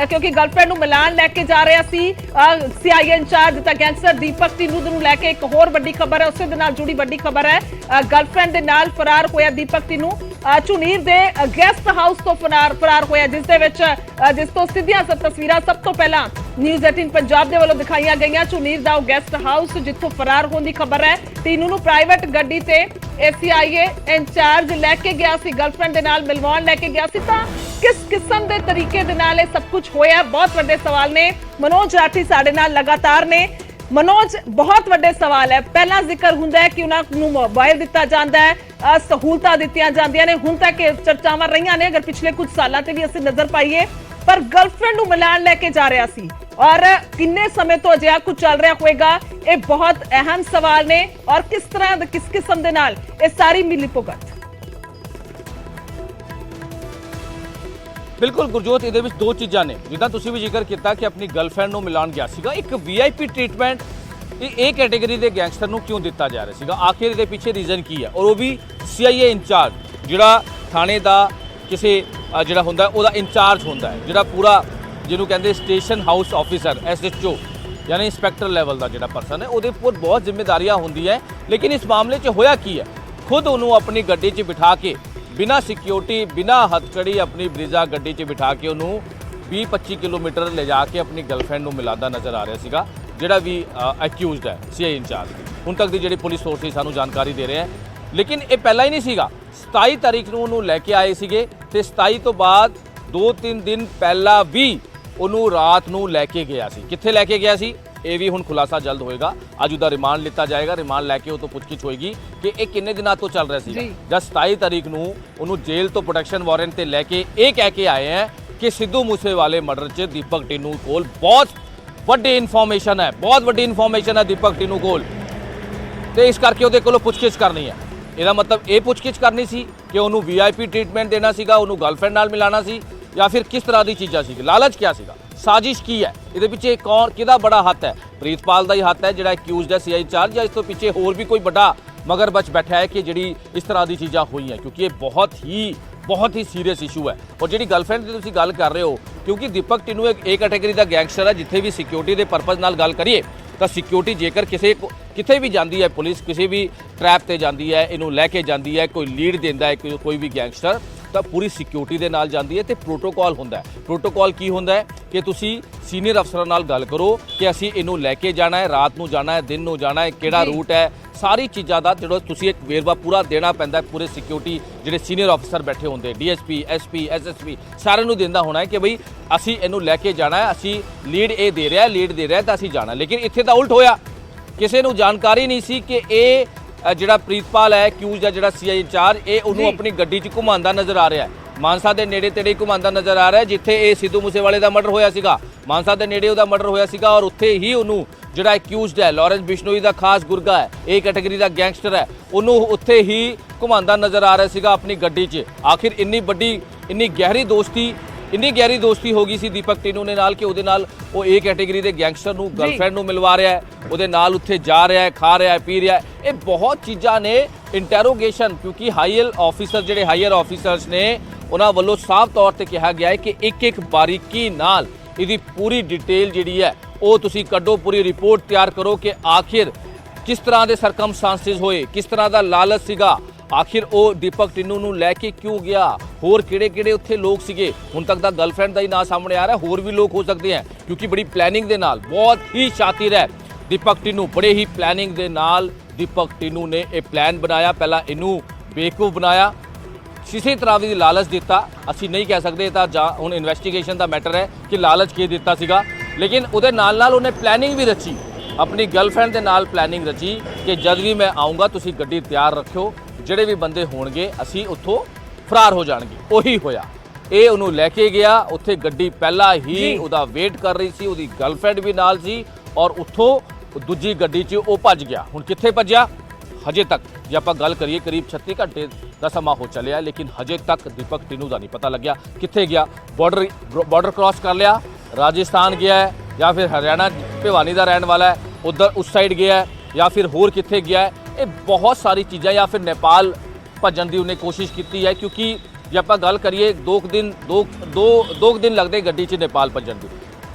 ਕਿਉਂਕਿ ਗਰਲਫ੍ਰੈਂਡ ਨੂੰ ਮਿਲਾਨ ਲੈ ਕੇ ਜਾ ਰਿਹਾ ਸੀ ਸੀਆਈਏ ਇੰਚਾਰਜ ਤਾਂ ਗੈਂਗਸਟਰ ਦੀਪਕ ਟਿੰਨੂ ਨੂੰ ਲੈ ਕੇ ਇੱਕ ਹੋਰ ਵੱਡੀ ਖਬਰ ਹੈ, ਉਸੇ ਦੇ ਨਾਲ ਜੁੜੀ ਵੱਡੀ ਖਬਰ ਹੈ। ਗਰਲਫ੍ਰੈਂਡ ਦੇ ਨਾਲ ਫਰਾਰ ਹੋਇਆ ਦੀਪਕ ਟਿੰਨੂ ਝੁਨੀਰ ਦੇ ਗੈਸਟ ਹਾਊਸ ਤੋਂ ਫਰਾਰ ਹੋਇਆ, ਜਿਸ ਤੋਂ ਸਿੱਧੀਆਂ ਤਸਵੀਰਾਂ ਸਭ ਤੋਂ ਪਹਿਲਾਂ ਨਿਊਜ਼ 18 ਪੰਜਾਬ ਦੇ ਵੱਲੋਂ ਦਿਖਾਈਆਂ ਗਈਆਂ। ਝੁਨੀਰ ਦਾ ਉਹ ਗੈਸਟ ਹਾਊਸ ਜਿੱਥੋਂ ਫਰਾਰ ਹੋਣ ਦੀ ਖਬਰ ਹੈ। ਟਿੰਨੂ ਨੂੰ ਪ੍ਰਾਈਵੇਟ ਗੱਡੀ ਤੇ ਸੀਆਈਏ ਇੰਚਾਰਜ ਲੈ ਕੇ ਗਿਆ ਸੀ, ਗਰਲਫ੍ਰੈਂਡ ਦੇ ਨਾਲ ਮਿਲਵਾਉਣ ਲੈ ਕੇ ਗਿਆ ਸੀ। ਤਾਂ ਕਿਸ ਕਿਸਮ ਦੇ ਤਰੀਕੇ ਦੇ ਨਾਲ ਇਹ ਸਭ ਕੁਝ ਹੋਇਆ? ਬਹੁਤ ਵੱਡੇ ਸਵਾਲ ਨੇ। ਮਨੋਜ ਰਾਠੀ ਸਾਡੇ ਨਾਲ ਲਗਾਤਾਰ ਨੇ। ਮਨੋਜ, ਬਹੁਤ ਵੱਡੇ ਸਵਾਲ ਹੈ। ਪਹਿਲਾਂ ਜ਼ਿਕਰ ਹੁੰਦਾ ਹੈ ਕਿ ਉਹਨਾਂ ਨੂੰ ਮੋਬਾਈਲ ਦਿੱਤਾ ਜਾਂਦਾ ਹੈ, ਸਹੂਲਤਾਂ ਦਿੱਤੀਆਂ ਜਾਂਦੀਆਂ ਨੇ, ਹੁਣ ਤੱਕ ਚਰਚਾਵਾਂ ਰਹੀਆਂ ਨੇ ਅਗਰ ਪਿਛਲੇ ਕੁਝ ਸਾਲਾਂ ਤੇ ਵੀ ਅਸੀਂ ਨਜ਼ਰ ਪਾਈਏ, ਪਰ ਗਰਲਫ੍ਰੈਂਡ ਨੂੰ ਮਿਲਾਨ ਲੈ ਕੇ ਜਾ ਰਿਹਾ ਸੀ ਔਰ ਕਿੰਨੇ ਸਮੇਂ ਤੋਂ ਅਜਿਹਾ ਕੁਝ ਚੱਲ ਰਿਹਾ ਹੋਏਗਾ? ਇਹ ਬਹੁਤ ਅਹਿਮ ਸਵਾਲ ਨੇ ਔਰ ਕਿਸ ਤਰ੍ਹਾਂ ਕਿਸ ਕਿਸਮ ਦੇ ਨਾਲ ਇਹ ਸਾਰੀ ਮਿਲੀ ਭੁਗਤ? ਬਿਲਕੁਲ ਗੁਰਜੋਤ, ਇਹਦੇ ਵਿੱਚ ਦੋ ਚੀਜ਼ਾਂ ਨੇ, ਜਿੱਦਾਂ ਤੁਸੀਂ ਵੀ ਜ਼ਿਕਰ ਕੀਤਾ ਕਿ ਆਪਣੀ ਗਰਲਫ੍ਰੈਂਡ ਨੂੰ ਮਿਲਾਉਣ ਗਿਆ ਸੀਗਾ। ਇੱਕ ਵੀਆਈਪੀ ਟ੍ਰੀਟਮੈਂਟ ਇਹ ਕੈਟੇਗਰੀ ਦੇ ਗੈਂਗਸਟਰ ਨੂੰ ਕਿਉਂ ਦਿੱਤਾ ਜਾ ਰਿਹਾ ਸੀਗਾ, ਆਖਿਰ ਇਹਦੇ ਪਿੱਛੇ ਰੀਜ਼ਨ ਕੀ ਹੈ? ਔਰ ਉਹ ਵੀ ਸੀਆਈਏ ਇੰਚਾਰਜ, ਜਿਹੜਾ ਥਾਣੇ ਦਾ ਕਿਸੇ ਜਿਹੜਾ ਹੁੰਦਾ ਉਹਦਾ ਇੰਚਾਰਜ ਹੁੰਦਾ ਹੈ, ਜਿਹੜਾ ਪੂਰਾ ਜਿਹਨੂੰ ਕਹਿੰਦੇ ਸਟੇਸ਼ਨ ਹਾਊਸ ਆਫੀਸਰ SHO यानी इंस्पैक्टर लेवल का जोड़ा परसन है, वो पर बहुत जिम्मेदारियां होंगी है। लेकिन इस मामले च होया की है, खुद उन्होंने अपनी गड्डी च बिठा के बिना सिक्योरिटी बिना हथकड़ी अपनी ब्रिजा गड्डी च बिठा के उन्होंने 20-25 किलोमीटर ले जाके अपनी गर्लफ्रेंड को मिलादा नज़र आ रहा सीगा, जिहड़ा भी एक्यूज़ड है सीआई इंचार्ज। हुण तक दी जिहड़ी पुलिस सोर्स सानू जानकारी दे रहे हैं, लेकिन ये पहला ही नहीं सीगा। 27 तारीख ਨੂੰ ਉਹਨੂੰ ਲੈ ਕੇ ਆਏ ਸੀਗੇ ਤੇ 27 ਤੋਂ ਬਾਅਦ 2-3 ਦਿਨ ਪਹਿਲਾਂ ਵੀ ਉਹਨੂੰ ਰਾਤ ਨੂੰ ਲੈ ਕੇ ਗਿਆ ਸੀ। ਕਿੱਥੇ ਲੈ ਕੇ ਗਿਆ ਸੀ ਇਹ ਵੀ ਹੁਣ ਖੁਲਾਸਾ ਜਲਦ ਹੋਏਗਾ। ਅੱਜ ਉਹਦਾ ਰਿਮਾਂਡ ਲਿੱਤਾ ਜਾਏਗਾ, ਰਿਮਾਂਡ ਲੈ ਕੇ ਉਹ ਤੋਂ ਪੁੱਛਗਿੱਛ ਹੋਏਗੀ ਕਿ ਇਹ ਕਿੰਨੇ ਦਿਨਾਂ ਤੋਂ ਚੱਲ ਰਿਹਾ ਸੀ। ਜਦ 27 ਤਾਰੀਖ ਨੂੰ ਉਹਨੂੰ ਜੇਲ੍ਹ ਤੋਂ ਪ੍ਰੋਟੈਕਸ਼ਨ ਵਾਰੰਟ ਤੇ ਲੈ ਕੇ ਇਹ ਕਹਿ ਕੇ ਆਏ ਹੈ ਕਿ ਸਿੱਧੂ ਮੂਸੇਵਾਲੇ ਮਰਡਰ 'ਚ ਦੀਪਕ ਟਿੰਨੂ ਕੋਲ ਬਹੁਤ ਵੱਡੀ ਇਨਫੋਰਮੇਸ਼ਨ ਹੈ, ਬਹੁਤ ਵੱਡੀ ਇਨਫੋਰਮੇਸ਼ਨ ਹੈ ਦੀਪਕ ਟਿੰਨੂ ਕੋਲ, ਤੇ ਇਸ ਕਰਕੇ ਉਹਦੇ ਕੋਲੋਂ ਪੁੱਛਗਿੱਛ ਕਰਨੀ ਹੈ। ਇਹਦਾ ਮਤਲਬ ਇਹ ਪੁੱਛਗਿੱਛ ਕਰਨੀ ਸੀ ਕਿ ਉਹਨੂੰ ਵੀਆਈਪੀ ਟ੍ਰੀਟਮੈਂਟ ਦੇਣਾ ਸੀਗਾ, ਉਹਨੂੰ ਗਰਲਫ੍ਰੈਂਡ ਨਾਲ ਮਿਲਾਣਾ ਸੀ, ਜਾਂ ਫਿਰ ਕਿਸ ਤਰ੍ਹਾਂ ਦੀ ਚੀਜ਼ਾਂ ਸੀ, ਲਾਲਚ ਕਿਆ ਸੀਗਾ, ਸਾਜ਼ਿਸ਼ ਕੀ ਹੈ, ਇਹਦੇ ਪਿੱਛੇ ਕੌਣ ਕਿਹਦਾ ਬੜਾ ਹੱਥ ਹੈ? ਪ੍ਰੀਤਪਾਲ ਦਾ ਹੀ ਹੱਥ ਹੈ ਜਿਹੜਾ ਐਕਿਊਜ਼ਡ ਹੈ ਸੀਆਈ ਚਾਰਜ, ਜਾਂ ਇਸ ਤੋਂ ਪਿੱਛੇ ਹੋਰ ਵੀ ਕੋਈ ਵੱਡਾ ਮਗਰਮੱਛ ਬੈਠਾ ਹੈ ਕਿ ਜਿਹੜੀ ਇਸ ਤਰ੍ਹਾਂ ਦੀ ਚੀਜ਼ਾਂ ਹੋਈਆਂ? ਕਿਉਂਕਿ ਇਹ ਬਹੁਤ ਹੀ ਸੀਰੀਅਸ ਇਸ਼ੂ ਹੈ। ਔਰ ਜਿਹੜੀ ਗਰਲਫ੍ਰੈਂਡ ਦੀ ਤੁਸੀਂ ਗੱਲ ਕਰ ਰਹੇ ਹੋ, ਕਿਉਂਕਿ ਦੀਪਕ ਟਿੰਨੂ ਇੱਕ A ਕੈਟੇਗਰੀ ਦਾ ਗੈਂਗਸਟਰ ਹੈ। ਜਿੱਥੇ ਵੀ ਸਿਕਿਉਰਿਟੀ ਦੇ ਪਰਪਸ ਨਾਲ ਗੱਲ ਕਰੀਏ ਤਾਂ ਸਿਕਿਉਰਿਟੀ ਜੇਕਰ ਕਿਤੇ ਵੀ ਜਾਂਦੀ ਹੈ, ਪੁਲਿਸ ਕਿਸੇ ਵੀ ਟਰੈਪ ਤੇ ਜਾਂਦੀ ਹੈ, ਇਹਨੂੰ ਲੈ ਕੇ ਜਾਂਦੀ ਹੈ, ਕੋਈ ਲੀਡ ਦਿੰਦਾ ਹੈ ਕੋਈ ਵੀ ਗੈਂਗਸਟਰ, ਤਾਂ ਪੂਰੀ ਸਿਕਿਉਰਿਟੀ ਦੇ ਨਾਲ ਜਾਂਦੀ ਹੈ ਤੇ ਪ੍ਰੋਟੋਕਾਲ ਹੁੰਦਾ ਹੈ। ਪ੍ਰੋਟੋਕਾਲ ਕੀ ਹੁੰਦਾ ਹੈ ਕਿ ਤੁਸੀਂ ਸੀਨੀਅਰ ਅਫਸਰਾਂ ਨਾਲ ਗੱਲ ਕਰੋ ਕਿ ਅਸੀਂ ਇਹਨੂੰ ਲੈ ਕੇ ਜਾਣਾ ਹੈ, ਰਾਤ ਨੂੰ ਜਾਣਾ ਹੈ, ਦਿਨ ਨੂੰ ਜਾਣਾ ਹੈ, ਕਿਹੜਾ ਰੂਟ ਹੈ, ਸਾਰੀ ਚੀਜ਼ਾਂ ਦਾ ਜਿਹੜਾ ਤੁਸੀਂ ਇੱਕ ਵੇਰਵਾ ਪੂਰਾ ਦੇਣਾ ਪੈਂਦਾ ਹੈ। ਪੂਰੇ ਸਿਕਿਉਰਿਟੀ ਜਿਹੜੇ ਸੀਨੀਅਰ ਅਫਸਰ ਬੈਠੇ ਹੁੰਦੇ, DSP SP SSP ਸਾਰਿਆਂ ਨੂੰ ਦਿੰਦਾ ਹੋਣਾ ਹੈ ਕਿ ਬਈ ਅਸੀਂ ਇਹਨੂੰ ਲੈ ਕੇ ਜਾਣਾ ਹੈ, ਅਸੀਂ ਲੀਡ ਇਹ ਦੇ ਰਿਹਾ ਤਾਂ ਅਸੀਂ ਜਾਣਾ। ਲੇਕਿਨ ਇੱਥੇ ਤਾਂ ਉਲਟ ਹੋਇਆ, ਕਿਸੇ ਨੂੰ ਜਾਣਕਾਰੀ ਨਹੀਂ ਸੀ ਕਿ ਇਹ ਜਿਹੜਾ ਪ੍ਰੀਤਪਾਲ ਹੈ ਐਕਿਊਜ਼ਡ ਹੈ, ਜਿਹੜਾ ਸੀਆਈ ਇੰਚਾਰਜ, ਇਹ ਉਹਨੂੰ ਆਪਣੀ ਗੱਡੀ 'ਚ ਘੁਮਾਉਂਦਾ ਨਜ਼ਰ ਆ ਰਿਹਾ ਹੈ। ਮਾਨਸਾ ਦੇ ਨੇੜੇ ਤੇੜੇ ਘੁਮਾਉਂਦਾ ਨਜ਼ਰ ਆ ਰਿਹਾ, ਜਿੱਥੇ ਇਹ ਸਿੱਧੂ ਮੂਸੇਵਾਲੇ ਦਾ ਮਰਡਰ ਹੋਇਆ ਸੀਗਾ, ਮਾਨਸਾ ਦੇ ਨੇੜੇ ਉਹਦਾ ਮਰਡਰ ਹੋਇਆ ਸੀਗਾ। ਔਰ ਉੱਥੇ ਹੀ ਉਹਨੂੰ ਜਿਹੜਾ ਐਕਿਊਜ਼ਡ ਹੈ ਲਾਰੈਂਸ ਬਿਸ਼ਨੋਈ ਦਾ ਖਾਸ ਗੁਰਗਾ ਹੈ, A ਕੈਟੇਗਰੀ ਦਾ ਗੈਂਗਸਟਰ ਹੈ, ਉਹਨੂੰ ਉੱਥੇ ਹੀ ਘੁਮਾਉਂਦਾ ਨਜ਼ਰ ਆ ਰਿਹਾ ਸੀਗਾ ਆਪਣੀ ਗੱਡੀ 'ਚ। ਆਖਿਰ ਇੰਨੀ ਗਹਿਰੀ ਦੋਸਤੀ ਹੋ ਗਈ ਸੀ ਦੀਪਕ ਟਿੰਨੂ ਨੇ ਨਾਲ ਕਿ ਉਹਦੇ ਨਾਲ ਉਹ A ਕੈਟੇਗਰੀ ਦੇ ਗੈਂਗਸਟਰ ਨੂੰ ਗਰਲਫ੍ਰੈਂਡ ਨੂੰ ਮਿਲਵਾ ਰਿਹਾ ਹੈ, ਉਹਦੇ ਨਾਲ ਉੱਥੇ ਜਾ ਰਿਹਾ ਹੈ, ਖਾ ਰਿਹਾ ਹੈ, ਪੀ ਰਿਹਾ ਹੈ। ਇਹ ਬਹੁਤ ਚੀਜ਼ਾਂ ਨੇ। ਇੰਟਰੋਗੇਸ਼ਨ, ਕਿਉਂਕਿ ਹਾਇਰ ਆਫੀਸਰਸ ਨੇ ਉਹਨਾਂ ਵੱਲੋਂ ਸਾਫ਼ ਤੌਰ ਤੇ ਕਿਹਾ ਗਿਆ ਹੈ ਕਿ ਇੱਕ ਬਾਰੀਕੀ ਨਾਲ ਇਹਦੀ ਪੂਰੀ ਡਿਟੇਲ ਜਿਹੜੀ ਹੈ ਉਹ ਤੁਸੀਂ ਕੱਢੋ, ਪੂਰੀ ਰਿਪੋਰਟ ਤਿਆਰ ਕਰੋ ਕਿ ਆਖਿਰ ਕਿਸ ਤਰ੍ਹਾਂ ਦੇ ਸਰਕਮਸਟੈਂਸਸ ਹੋਏ, ਕਿਸ ਤਰ੍ਹਾਂ ਦਾ ਲਾਲਚ ਸੀਗਾ, ਆਖਿਰ ਉਹ ਦੀਪਕ ਟਿੰਨੂ ਨੂੰ ਲੈ ਕੇ ਕਿਉਂ ਗਿਆ, ਹੋਰ ਕਿਹੜੇ ਉੱਥੇ ਲੋਕ ਸੀਗੇ। ਹੁਣ ਤੱਕ ਤਾਂ ਗਰਲਫ੍ਰੈਂਡ ਦਾ ਹੀ ਨਾਂ ਸਾਹਮਣੇ ਆ ਰਿਹਾ, ਹੋਰ ਵੀ ਲੋਕ ਹੋ ਸਕਦੇ ਹੈ, ਕਿਉਂਕਿ ਬੜੀ ਪਲੈਨਿੰਗ ਦੇ ਨਾਲ, ਬਹੁਤ ਹੀ ਸ਼ਾਤਿਰ ਹੈ ਦੀਪਕ ਟਿੰਨੂ, ਬੜੇ ਹੀ ਪਲੈਨਿੰਗ ਦੇ ਨਾਲ ਦੀਪਕ ਟਿੰਨੂ ਨੇ ਇਹ ਪਲਾਨ ਬਣਾਇਆ। ਪਹਿਲਾਂ ਇਹਨੂੰ ਬੇਵਕੂਫ ਬਣਾਇਆ, ਕਿਸੇ ਤਰ੍ਹਾਂ ਦੀ ਲਾਲਚ ਦਿੱਤਾ, ਅਸੀਂ ਨਹੀਂ ਕਹਿ ਸਕਦੇ, ਤਾਂ ਹੁਣ ਇਨਵੈਸਟੀਗੇਸ਼ਨ ਦਾ ਮੈਟਰ ਹੈ ਕਿ ਲਾਲਚ ਕੀ ਦਿੱਤਾ ਸੀਗਾ। ਲੇਕਿਨ ਉਹਦੇ ਨਾਲ ਉਹਨੇ ਪਲੈਨਿੰਗ ਵੀ ਰਚੀ, ਆਪਣੀ ਗਰਲਫ੍ਰੈਂਡ ਦੇ ਨਾਲ ਪਲੈਨਿੰਗ ਰਚੀ ਕਿ ਜਦ ਵੀ ਮੈਂ ਆਉਂਗਾ ਤੁਸੀਂ ਗੱਡੀ ਤਿਆਰ ਰੱਖਿਓ, ਜਿਹੜੇ ਵੀ ਬੰਦੇ ਹੋਣਗੇ ਅਸੀਂ ਉੱਥੋਂ ਫਰਾਰ ਹੋ ਜਾਣਗੇ। ਉਹੀ ਹੋਇਆ, ਇਹ ਉਹਨੂੰ ਲੈ ਕੇ ਗਿਆ, ਉੱਥੇ ਗੱਡੀ ਪਹਿਲਾਂ ਹੀ ਉਹਦਾ ਵੇਟ ਕਰ ਰਹੀ ਸੀ, ਉਹਦੀ ਗਰਲਫ੍ਰੈਂਡ ਵੀ ਨਾਲ ਸੀ, ਔਰ ਉੱਥੋਂ ਦੂਜੀ ਗੱਡੀ 'ਚ ਉਹ ਭੱਜ ਗਿਆ। ਹੁਣ ਕਿੱਥੇ ਭੱਜਿਆ ਹਜੇ ਤੱਕ ਜੇ ਆਪਾਂ ਗੱਲ ਕਰੀਏ ਕਰੀਬ 36 ਘੰਟੇ ਦਾ ਸਮਾਂ ਹੋ ਚੱਲਿਆ, ਲੇਕਿਨ ਹਜੇ ਤੱਕ ਦੀਪਕ ਟਿੰਨੂ ਦਾ ਨਹੀਂ ਪਤਾ ਲੱਗਿਆ ਕਿੱਥੇ ਗਿਆ। ਬਾਰਡਰ ਕ੍ਰਾਸ ਕਰ ਲਿਆ, ਰਾਜਸਥਾਨ ਗਿਆ ਹੈ, ਜਾਂ ਫਿਰ ਹਰਿਆਣਾ ਭਿਵਾਨੀ ਦਾ ਰਹਿਣ ਵਾਲਾ ਹੈ, ਉਧਰ ਉਸ ਸਾਈਡ ਗਿਆ ਹੈ, ਜਾਂ ਫਿਰ ਹੋਰ ਕਿੱਥੇ ਗਿਆ ਹੈ। ਇਹ ਬਹੁਤ ਸਾਰੀ ਚੀਜ਼ਾਂ, ਜਾਂ ਫਿਰ ਨੇਪਾਲ ਭੱਜਣ ਦੀ ਉਹਨੇ ਕੋਸ਼ਿਸ਼ ਕੀਤੀ ਹੈ, ਕਿਉਂਕਿ ਜੇ ਆਪਾਂ ਗੱਲ ਕਰੀਏ ਦੋ ਕੁ ਦਿਨ ਲੱਗਦੇ ਗੱਡੀ 'ਚ ਨੇਪਾਲ ਭੱਜਣ ਦੀ।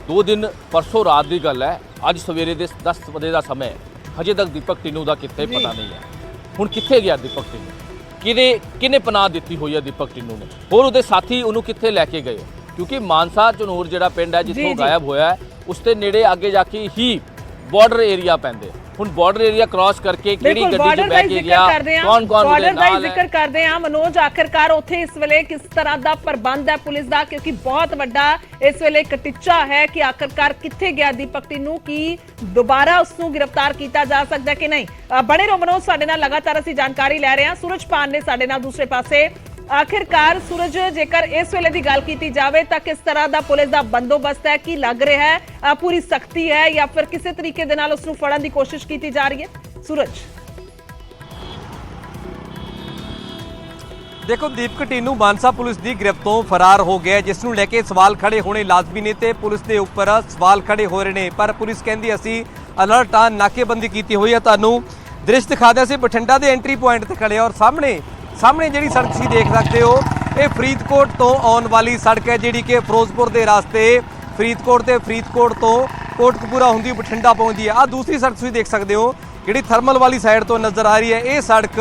2 ਦਿਨ ਪਰਸੋਂ ਰਾਤ ਦੀ ਗੱਲ ਹੈ, ਅੱਜ ਸਵੇਰੇ ਦੇ 10 ਵਜੇ ਦਾ ਸਮਾਂ ਹੈ, ਹਜੇ ਤੱਕ ਦੀਪਕ ਟਿੰਨੂ ਦਾ ਕਿੱਥੇ ਪਤਾ ਨਹੀਂ ਹੈ। ਹੁਣ ਕਿੱਥੇ ਗਿਆ ਦੀਪਕ ਟਿੰਨੂ, ਕਿਹਨੇ ਪਨਾਹ ਦਿੱਤੀ ਹੋਈ ਹੈ ਦੀਪਕ ਟਿੰਨੂ ਨੇ, ਹੋਰ ਉਹਦੇ ਸਾਥੀ ਉਹਨੂੰ ਕਿੱਥੇ ਲੈ ਕੇ ਗਏ? ਕਿਉਂਕਿ ਮਾਨਸਾ ਝਨੂਰ ਜਿਹੜਾ ਪਿੰਡ ਹੈ ਜਿੱਥੋਂ ਗਾਇਬ ਹੋਇਆ ਹੈ, ਉਸ ਦੇ ਨੇੜੇ ਅੱਗੇ ਜਾ ਕੇ ਹੀ ਬਾਰਡਰ ਏਰੀਆ ਪੈਂਦੇ। ਹੁਣ ਬਾਰਡਰ ਏਰੀਆ ਕ੍ਰਾਸ ਕਰਕੇ ਕਿਹੜੀ ਗੱਡੀ 'ਚ ਬਹਿ ਕੇ ਗਿਆ, ਕੌਣ ਬਾਰਡਰ ਦਾ ਜ਼ਿਕਰ ਕਰਦੇ ਆ ਮਨੋਜ। ਆਖਿਰਕਾਰ ਉੱਥੇ ਇਸ ਵੇਲੇ ਕਿਸ ਤਰ੍ਹਾਂ ਦਾ ਪ੍ਰਬੰਧ ਹੈ ਪੁਲਿਸ ਦਾ, ਕਿਉਂਕਿ ਬਹੁਤ ਵੱਡਾ ਇਸ ਵੇਲੇ ਇੱਕ ਟੀਚਾ ਹੈ ਕਿ ਆਖਿਰਕਾਰ ਕਿੱਥੇ ਗਿਆ ਦੀਪਕ ਟਿੰਨੂ, ਕੀ ਦੁਬਾਰਾ ਉਸ ਨੂੰ ਗ੍ਰਿਫਤਾਰ ਕੀਤਾ ਜਾ ਸਕਦਾ ਕਿ ਨਹੀਂ। ਬਣੇ ਰਹੋ ਮਨੋਜ, ਸਾਡੇ ਨਾਲ ਲਗਾਤਾਰ ਅਸੀਂ ਜਾਣਕਾਰੀ ਲੈ ਰਹੇ ਹਾਂ। ਸੂਰਜ ਪਾਨ ਨੇ ਸਾਡੇ ਨਾਲ ਦੂਸਰੇ ਪਾਸੇ। ਆਖਿਰਕਾਰ ਸੂਰਜ, ਜੇਕਰ ਇਸ ਵੇਲੇ ਦੀ ਗੱਲ ਕੀਤੀ ਜਾਵੇ ਤਾਂ ਕਿਸ ਤਰ੍ਹਾਂ ਦਾ ਪੁਲਿਸ ਦਾ ਬੰਦੋਬਸਤ ਹੈ, ਕੀ ਲੱਗ ਰਿਹਾ ਹੈ, ਪੂਰੀ ਸਖਤੀ ਹੈ ਜਾਂ ਫਿਰ ਕਿਸੇ ਤਰੀਕੇ ਦੇ ਨਾਲ ਉਸ ਨੂੰ ਫੜਨ ਦੀ ਕੋਸ਼ਿਸ਼ ਕੀਤੀ ਜਾ ਰਹੀ ਹੈ? ਸੂਰਜ, ਦੇਖੋ ਦੀਪਕ ਟੀਨੂ ਮਾਨਸਾ ਪੁਲਿਸ ਦੀ ਗ੍ਰਿਫਤ ਤੋਂ ਫਰਾਰ ਹੋ ਗਿਆ, ਜਿਸ ਨੂੰ ਲੈ ਕੇ ਸਵਾਲ ਖੜੇ ਹੋਣੇ ਲਾਜ਼ਮੀ ਨੇ ਤੇ ਪੁਲਿਸ ਦੇ ਉੱਪਰ ਸਵਾਲ ਖੜੇ ਹੋ ਰਹੇ ਨੇ। ਪਰ ਪੁਲਿਸ ਕਹਿੰਦੀ ਅਸੀਂ ਅਲਰਟ ਆ, ਨਾਕੇਬੰਦੀ ਕੀਤੀ ਹੋਈ ਹੈ। ਤੁਹਾਨੂੰ ਦ੍ਰਿਸ਼ ਦਿਖਾਦੇ ਅਸੀਂ ਬਠਿੰਡਾ ਦੇ ਐਂਟਰੀ ਪੁਆਇੰਟ ਤੇ ਖੜੇ ਔਰ ਸਾਹਮਣੇ ਜਿਹੜੀ ਸੜਕ ਤੁਸੀਂ ਦੇਖ ਸਕਦੇ ਹੋ ਇਹ ਫਰੀਦਕੋਟ ਤੋਂ ਆਉਣ ਵਾਲੀ ਸੜਕ ਹੈ, ਜਿਹੜੀ ਕਿ ਫਿਰੋਜ਼ਪੁਰ ਦੇ ਰਾਸਤੇ ਫਰੀਦਕੋਟ ਤੋਂ ਕੋਟਕਪੂਰਾ ਹੁੰਦੀ ਬਠਿੰਡਾ ਪਹੁੰਚਦੀ ਹੈ। ਆ ਦੂਸਰੀ ਸੜਕ ਤੁਸੀਂ ਦੇਖ ਸਕਦੇ ਹੋ ਜਿਹੜੀ ਥਰਮਲ ਵਾਲੀ ਸਾਈਡ ਤੋਂ ਨਜ਼ਰ ਆ ਰਹੀ ਹੈ। ਇਹ ਸੜਕ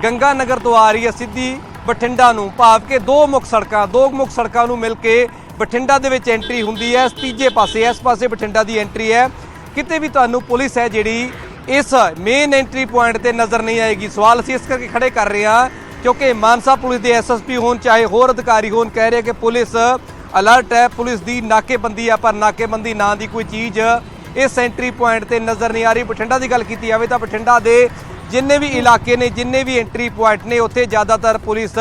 ਗੰਗਾ ਨਗਰ ਤੋਂ ਆ ਰਹੀ ਹੈ ਸਿੱਧੀ ਬਠਿੰਡਾ ਨੂੰ, ਭਾਵ ਕਿ ਦੋ ਮੁੱਖ ਸੜਕਾਂ ਨੂੰ ਮਿਲ ਕੇ ਬਠਿੰਡਾ ਦੇ ਵਿੱਚ ਐਂਟਰੀ ਹੁੰਦੀ ਹੈ। ਤੀਜੇ ਪਾਸੇ ਇਸ ਪਾਸੇ ਬਠਿੰਡਾ ਦੀ ਐਂਟਰੀ ਹੈ। ਕਿਤੇ ਵੀ ਤੁਹਾਨੂੰ ਪੁਲਿਸ ਹੈ ਜਿਹੜੀ ਇਸ ਮੇਨ ਐਂਟਰੀ ਪੁਆਇੰਟ ਤੇ ਨਜ਼ਰ ਨਹੀਂ ਆਏਗੀ। ਸਵਾਲ ਅਸੀਂ ਇਸ ਕਰਕੇ ਖੜੇ ਕਰ ਰਹੇ ਹਾਂ ਕਿਉਂਕਿ ਮਾਨਸਾ ਪੁਲਿਸ ਦੇ ਐਸਐਸਪੀ ਹੋਣ ਚਾਹੇ ਹੋਰ ਅਧਿਕਾਰੀ ਹੋਣ ਕਹਿ ਰਹੇ ਕਿ ਪੁਲਿਸ ਅਲਰਟ ਹੈ, ਪੁਲਿਸ ਦੀ ਨਾਕੇਬੰਦੀ ਹੈ, ਪਰ ਨਾਕੇਬੰਦੀ ਨਾਂ ਦੀ ਕੋਈ ਚੀਜ਼ ਇਸ ਐਂਟਰੀ ਪੁਆਇੰਟ ਤੇ ਨਜ਼ਰ ਨਹੀਂ ਆ ਰਹੀ। ਬਠਿੰਡਾ ਦੀ ਗੱਲ ਕੀਤੀ ਜਾਵੇ ਤਾਂ ਬਠਿੰਡਾ ਦੇ ਜਿੰਨੇ ਵੀ ਇਲਾਕੇ ਨੇ, ਜਿੰਨੇ ਵੀ ਐਂਟਰੀ ਪੁਆਇੰਟ ਨੇ, ਉੱਥੇ ਜ਼ਿਆਦਾਤਰ ਪੁਲਿਸ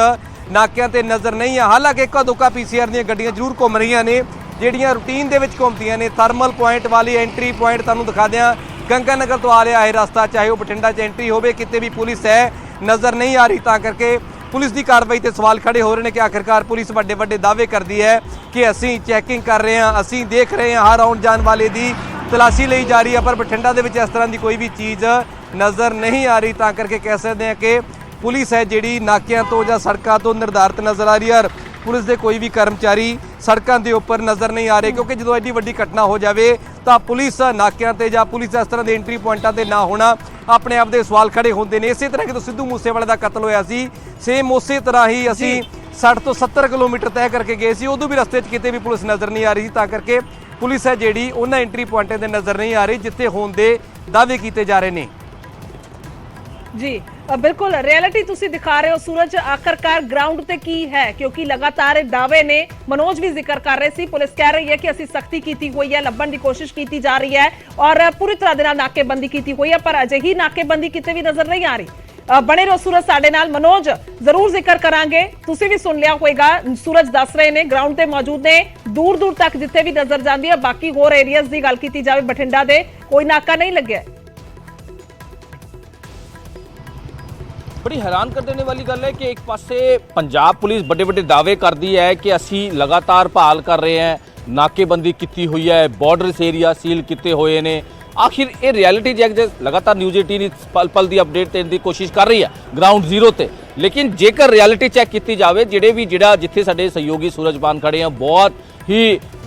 ਨਾਕਿਆਂ ਤੇ ਨਜ਼ਰ ਨਹੀਂ ਆ। ਹਾਲਾਂਕਿ ਇੱਕਾ ਦੁੱਕਾ ਪੀਸੀਆਰ ਦੀਆਂ ਗੱਡੀਆਂ ਜ਼ਰੂਰ ਘੁੰਮ ਰਹੀਆਂ ਨੇ ਜਿਹੜੀਆਂ ਰੂਟੀਨ ਦੇ ਵਿੱਚ ਘੁੰਮਦੀਆਂ ਨੇ। ਥਰਮਲ ਪੁਆਇੰਟ ਵਾਲੀ ਐਂਟਰੀ ਪੁਆਇੰਟ ਤੁਹਾਨੂੰ ਦਿਖਾ ਦਿਆਂ, ਗੰਗਾ ਨਗਰ ਤੋਂ ਆ ਰਿਹਾ ਇਹ ਰਸਤਾ, ਚਾਹੇ ਉਹ ਬਠਿੰਡਾ 'ਚ ਐਂਟਰੀ ਹੋਵੇ, ਕਿਤੇ ਵੀ ਪੁਲਿਸ ਹੈ ਨਜ਼ਰ ਨਹੀਂ ਆ ਰਹੀ। ਤਾਂ ਕਰਕੇ ਪੁਲਿਸ ਦੀ ਕਾਰਵਾਈ ਤੇ ਸਵਾਲ ਖੜੇ ਹੋ ਰਹੇ ਨੇ ਕਿ ਆਖਿਰਕਾਰ ਪੁਲਿਸ ਵੱਡੇ ਦਾਅਵੇ ਕਰਦੀ ਹੈ ਕਿ ਅਸੀਂ ਚੈਕਿੰਗ ਕਰ ਰਹੇ ਹਾਂ, ਅਸੀਂ ਦੇਖ ਰਹੇ ਹਾਂ, ਹਰ ਆਉਣ ਜਾਣ ਵਾਲੇ ਦੀ ਤਲਾਸ਼ੀ ਲਈ ਜਾ ਰਹੀ ਹੈ, ਪਰ ਬਠਿੰਡਾ ਦੇ ਵਿੱਚ ਇਸ ਤਰ੍ਹਾਂ ਦੀ ਕੋਈ ਵੀ ਚੀਜ਼ ਨਜ਼ਰ ਨਹੀਂ ਆ ਰਹੀ। ਤਾਂ ਕਰਕੇ ਕਹਿ ਸਕਦੇ ਹਾਂ ਕਿ ਪੁਲਿਸ ਹੈ ਜਿਹੜੀ ਨਾਕਿਆਂ ਤੋਂ ਜਾਂ ਸੜਕਾਂ ਤੋਂ ਨਿਰਧਾਰਿਤ ਨਜ਼ਰ ਆ ਰਹੀ ਹੈ। ਪੁਲਿਸ ਦੇ ਕੋਈ ਵੀ ਕਰਮਚਾਰੀ ਸੜਕਾਂ ਦੇ ਉੱਪਰ ਨਜ਼ਰ ਨਹੀਂ ਆ ਰਹੇ, ਕਿਉਂਕਿ ਜਦੋਂ ਐਡੀ ਵੱਡੀ ਘਟਨਾ ਹੋ ਜਾਵੇ ਤਾਂ ਪੁਲਿਸ ਨਾਕਿਆਂ ਤੇ ਜਾਂ ਪੁਲਿਸ ਇਸ ਤਰ੍ਹਾਂ ਦੇ ਐਂਟਰੀ ਪੁਆਇੰਟਾਂ ਤੇ ਨਾ ਹੋਣਾ ਆਪਣੇ ਆਪ ਦੇ ਸਵਾਲ ਖੜੇ ਹੁੰਦੇ ਨੇ। ਇਸੇ ਤਰ੍ਹਾਂ ਕਿ ਸਿੱਧੂ ਮੂਸੇਵਾਲੇ ਦਾ ਕਤਲ ਹੋਇਆ ਸੀ, ਸੇਮ ਉਸੇ ਤਰ੍ਹਾਂ ਹੀ ਅਸੀਂ 60 ਤੋਂ 70 ਕਿਲੋਮੀਟਰ ਤੈਅ ਕਰਕੇ ਗਏ ਸੀ, ਉਦੋਂ ਵੀ ਰਸਤੇ 'ਚ ਕਿਤੇ ਵੀ ਪੁਲਿਸ ਨਜ਼ਰ ਨਹੀਂ ਆ ਰਹੀ ਸੀ। ਤਾਂ ਕਰਕੇ ਪੁਲਿਸ ਹੈ ਜਿਹੜੀ ਉਹਨਾਂ ਐਂਟਰੀ ਪੁਆਇੰਟਾਂ ਤੇ ਨਜ਼ਰ ਨਹੀਂ ਆ ਰਹੀ ਜਿੱਥੇ ਹੋਣ ਦੇ ਦਾਅਵੇ ਕੀਤੇ ਜਾ ਰਹੇ ਨੇ। ਜੀ ਬਿਲकुल रियलिटी तुसी दिखा रहे हो सूरज, आखिरकार ग्राउंड ते की है, क्योंकि लगातार दावे ने मनोज भी जिक्र कर रहे सी, पुलिस कह रही है कि असि सख्ती कीती हुई है, लभण दी कोशिश कीती जा रही है और पूरी तरह दे नाल नाकेबंदी कीती हुई है, पर अजिही नाकेबंदी किते भी नजर नहीं आ रही। बने रहो सूरज साडे नाल, मनोज जरूर जिक्र करांगे, तुसी भी सुन लिया होएगा, सूरज दस रहे ने ग्राउंड ते मौजूद ने, दूर तक जिथे भी नजर जांदी है। बाकी होर एरियाज दी गल कीती जावे बठिंडा दे कोई नाका नहीं लग्या। बड़ी हैरान कर देने वाली गल है कि एक पासे पंजाब पुलिस बड़े दावे करती है कि असी लगातार भाल कर रहे हैं, नाकेबंदी की हुई है, बॉर्डर एरिया सील किए हुए ने। आखिर ये रियलिटी चैक लगातार न्यूज़ 18 पल की अपडेट देने की कोशिश कर रही है ग्राउंड जीरो ते, लेकिन जेकर रियलिटी चैक की जाए जिथे साडे सहयोगी सूरजपान खड़े हैं,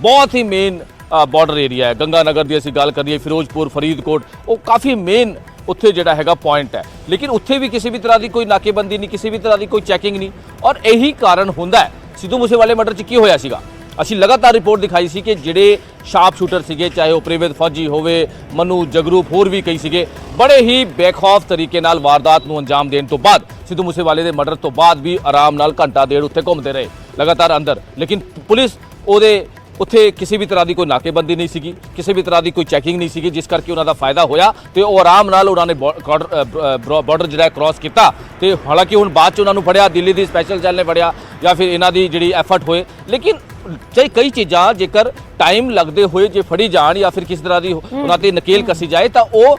बहुत ही मेन बॉर्डर एरिया है। गंगा नगर की असी गल करिए, फिरोजपुर, फरीदकोट, वो काफ़ी मेन उत्थे जिहड़ा हैगा पॉइंट है, लेकिन उत्थे भी किसी भी तरह की कोई नाकेबंदी नहीं, किसी भी तरह की कोई चैकिंग नहीं। और यही कारण हुंदा है सिद्धू मूसेवाले मर्डर च की होया सीगा। असी लगातार रिपोर्ट दिखाई सी कि जिहड़े शार्प शूटर सीगे, चाहे वो प्रेमित फौजी होवे, मनु जगरूप, होर भी कई सीगे, बड़े ही बेखौफ तरीके नाल वारदात नूं अंजाम देण तो बाद, सिद्धू मूसेवाले दे मर्डर तो बाद भी आराम नाल घंटा डेढ़ उत्थे घूमते रहे लगातार अंदर, लेकिन पुलिस ओदे उत्थे किसी भी तरह की कोई नाकेबंदी नहीं सीगी, किसी भी तरह की कोई चैकिंग नहीं सीगी, जिस करके उन्होंने फायदा होया तो वो आराम नाल उन्होंने बॉर्डर जिहड़ा क्रॉस किया। तो हालांकि हुण बाद च उन्होंने फड़िया, दिल्ली की स्पैशल सैल ने फड़िया या फिर इन्हों की जी एफर्ट होए, लेकिन चाहे कई चीज़ां जेकर टाइम लगते हुए जे फड़ी जान या फिर किसी तरह की उन्होंने नकेल कसी जाए तो वो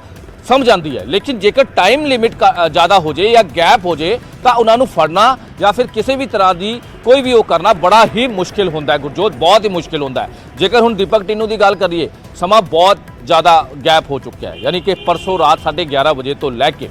समझ आती है, लेकिन जेकर टाइम लिमिट ज़्यादा हो जाए या गैप हो जाए तो उन्होंने फड़ना या फिर किसी भी तरह की कोई भी वो करना बड़ा ही मुश्किल होता है गुरजोत, बहुत ही मुश्किल होता है। जेकर हुण दीपक टिन्नू की गल करिए, समा बहुत ज़्यादा गैप हो चुका है, यानी कि परसों रात 11:30 बजे तो लैके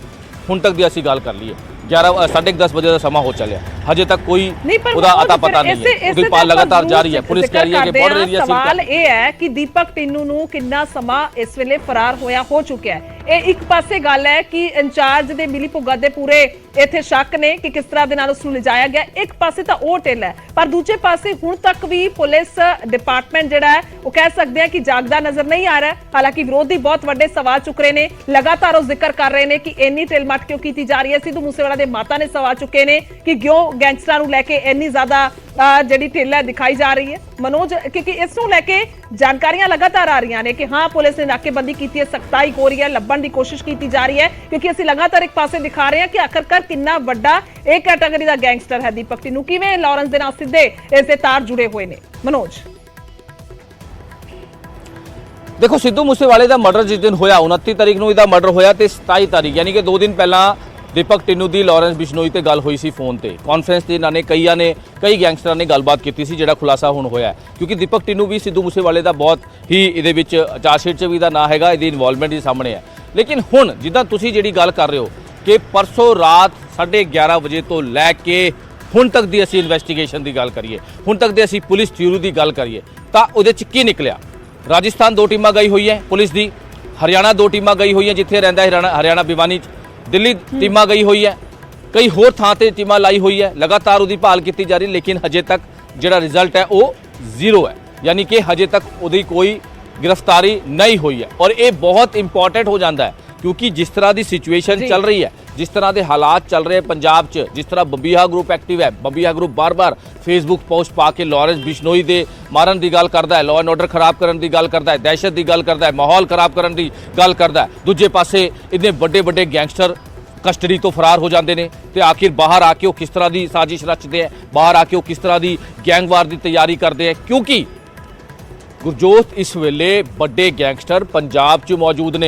हुण तक की असी गल कर लीए 10:30 बजे का समा हो चलिया, हजे तक कोई उदा अता पता नहीं है, उसकी पाल लगातार जारी है। पुलिस कह रही है कि बॉर्डर एरिया सवाल ये है कि दीपक टिन्नू नूं किन्ना समा इस वेले फरार होया हो चुका है। ये एक पासे गल है कि इंचार्ज दे मिली भुगत दे पूरे इत्थे शक ने कि किस तरह दे नाल उसनूं लिजाया गया, एक पासे तां ओह ढिल है, पर दूजे पासे हुण तक भी पुलिस डिपार्टमेंट जिहड़ा है वो कह सकते हैं कि जागदा नजर नहीं आ रहा है। हालांकि विरोधी बहुत वड्डे सवाल चुक रहे ने, लगातार वो जिक्र कर रहे हैं कि इन्नी ढिल मट क्यों की जा रही है। सिद्धू मूसेवाला दे माता ने सवाल चुके ने कि क्यों गैंगस्टरां नूं लैके इन्नी ज्यादा जिहड़ी ढिल है दिखाई जा रही है। मनोज, क्योंकि इस नूं लैके जानकारियां लगातार आ रही ने कि हाँ पुलिस ने नाकेबंदी की है, सख्ताई हो रही है, लभण की कोशिश की जा रही है, क्योंकि असं लगातार एक पासे दिखा रहे हैं कि आखिरकार कितना वड्डा एक कैटेगरी का गैंगस्टर है दीपक टिन्नू, किवें लॉरेंस दे नाल सीधे इसके तार जुड़े हुए ने। मनोज देखो, सिद्धू मूसेवाले का मर्डर जिस दिन होया 29 तारीख को इसका मर्डर होया तो 27 तारीख यानी कि 2 दिन पहला ਦੀਪਕ ਟਿੰਨੂ ਦੀ ਲਾਰੈਂਸ ਬਿਸ਼ਨੋਈ ਤੇ ਗੱਲ ਹੋਈ ਸੀ ਫੋਨ ਤੇ ਕਾਨਫਰੰਸ ਤੇ ਇਹਨਾਂ ਨੇ ਕਈ ਗੈਂਗਸਟਰਾਂ ਨੇ ਗੱਲਬਾਤ ਕੀਤੀ ਸੀ, ਜਿਹੜਾ ਖੁਲਾਸਾ ਹੁਣ ਹੋਇਆ ਹੈ। ਕਿਉਂਕਿ ਦੀਪਕ ਟਿੰਨੂ ਵੀ ਸਿੱਧੂ ਮੂਸੇਵਾਲੇ ਦਾ ਬਹੁਤ ਹੀ ਇਹਦੇ ਵਿੱਚ ਚਾਰਜਸ਼ੀਟ 'ਚ ਵੀ ਦਾ ਨਾਂ ਹੈਗਾ, ਇਹਦੀ ਇਨਵੋਲਵਮੈਂਟ ਹੀ ਸਾਹਮਣੇ ਹੈ। ਲੇਕਿਨ ਹੁਣ ਜਿੱਦਾਂ ਤੁਸੀਂ ਜਿਹੜੀ ਗੱਲ ਕਰ ਰਹੇ ਹੋ ਕਿ ਪਰਸੋਂ ਰਾਤ 11:30 ਵਜੇ ਤੋਂ ਲੈ ਕੇ ਹੁਣ ਤੱਕ ਦੀ ਅਸੀਂ ਇਨਵੈਸਟੀਗੇਸ਼ਨ ਦੀ ਗੱਲ ਕਰੀਏ, ਹੁਣ ਤੱਕ ਦੇ ਅਸੀਂ ਪੁਲਿਸ ਥਿਊਰੀ ਦੀ ਗੱਲ ਕਰੀਏ ਤਾਂ ਉਹਦੇ 'ਚ ਕੀ ਨਿਕਲਿਆ? ਰਾਜਸਥਾਨ 2 ਟੀਮਾਂ ਗਈ ਹੋਈ ਹੈ ਪੁਲਿਸ ਦੀ, ਹਰਿਆਣਾ 2 ਟੀਮਾਂ ਗਈ ਹੋਈਆਂ ਜਿੱਥੇ ਰਹਿੰਦਾ ਹਰਿਆਣਾ ਭਿਵਾਨੀ 'ਚ, ਦਿੱਲੀ ਟੀਮਾਂ ਗਈ ਹੋਈ ਹੈ, ਕਈ ਹੋਰ ਥਾਂ ਤੇ ਟੀਮਾਂ ਲਾਈ ਹੋਈ ਹੈ, ਲਗਾਤਾਰ ਉਹਦੀ ਭਾਲ ਕੀਤੀ ਜਾ ਰਹੀ, ਲੇਕਿਨ ਹਜੇ ਤੱਕ ਜਿਹੜਾ ਰਿਜ਼ਲਟ ਹੈ ਉਹ ਜ਼ੀਰੋ ਹੈ, ਯਾਨੀ ਕਿ ਹਜੇ ਤੱਕ ਉਹਦੀ ਕੋਈ गिरफ्तारी नहीं हुई है। और ये बहुत इंपॉर्टेंट हो जाता है क्योंकि जिस तरह की सिचुएशन चल रही है, जिस तरह के हालात चल रहे हैं पंजाब च, जिस तरह बंबीहा ग्रुप एक्टिव है, बंबीहा ग्रुप बार बार फेसबुक पोस्ट पा के लॉरेंस बिश्नोई दे मारन की गल करता है, लॉ एंड ऑर्डर खराब करने की गल करता है, दहशत की गल करता है, माहौल खराब करने की गल करता है। दूजे पासे इतने बड़े बड़े गैंगस्टर कस्टडी तो फरार हो जाते हैं तो आखिर बाहर आके वो किस तरह की साजिश रचते हैं, बाहर आके वो किस तरह की गैंगवार की तैयारी करते हैं, क्योंकि गुरजोत इस वेले बड़े गैंगस्टर पंजाब च मौजूद ने।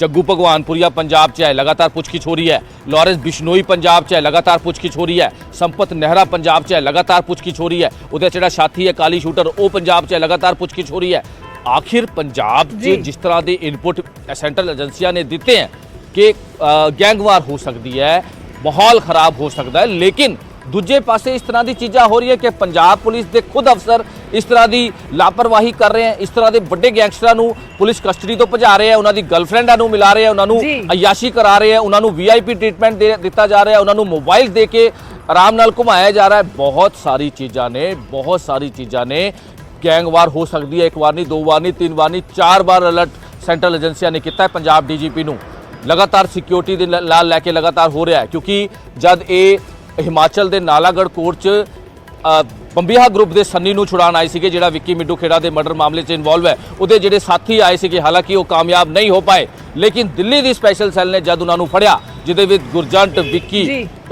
जग्गू भगवानपुरिया पंजाब च है, लगातार पुछगिछ हो रही है, लॉरेंस बिश्नोई पंजाब च है, लगातार पुछगिछ हो रही है, संपत नेहरा पंजाब च है, लगातार पुछगिछ हो रही है, उहदा जिहड़ा साथी है काली शूटर वो पंजाब च है, लगातार पुछगिछ हो रही है। आखिर पंजाब च जिस तरह के इनपुट सेंट्रल एजेंसियां ने दिते हैं कि गैंगवार हो सकती है, माहौल खराब हो सकता है, लेकिन दूजे पासे इस तरह की चीज़ा हो रही है कि पंजाब पुलिस के खुद अफसर इस तरह की लापरवाही कर रहे हैं, इस तरह के बड़े गैंगस्टरों पुलिस कस्टडी तो भजा रहे हैं, उन्होंने गर्लफ्रेंडों मिला रहे हैं, उन्होंने अयाशी करा रहे हैं, उन्होंने VIP ट्रीटमेंट दिता जा रहा है, उन्होंने मोबाइल दे के आराम नाल घुमाया जा रहा है। बहुत सारी चीज़ा ने गैंगवार हो सकती है, 1 बार नहीं 2 बार नहीं 3 बार नहीं 4 बार अलर्ट सेंट्रल एजेंसियां ने किया है। पंजाब DGP नूं लगातार सिक्योरिटी दे नाल लैके लगातार हो रहा है, क्योंकि जब ये हिमाचल के नालागढ़ कोर्ट च बंबीहा ग्रुप के सन्नी नूं छुड़ाण आए थे, जिहड़ा विक्की मिड्डू खेड़ा के मर्डर मामले च इनवॉल्व है, उहदे जिहड़े साथी आए थे, हालांकि वो कामयाब नहीं हो पाए, लेकिन दिल्ली की स्पैशल सैल ने जब उन्होंने फड़िया, जिहदे विच गुरजंट विक्की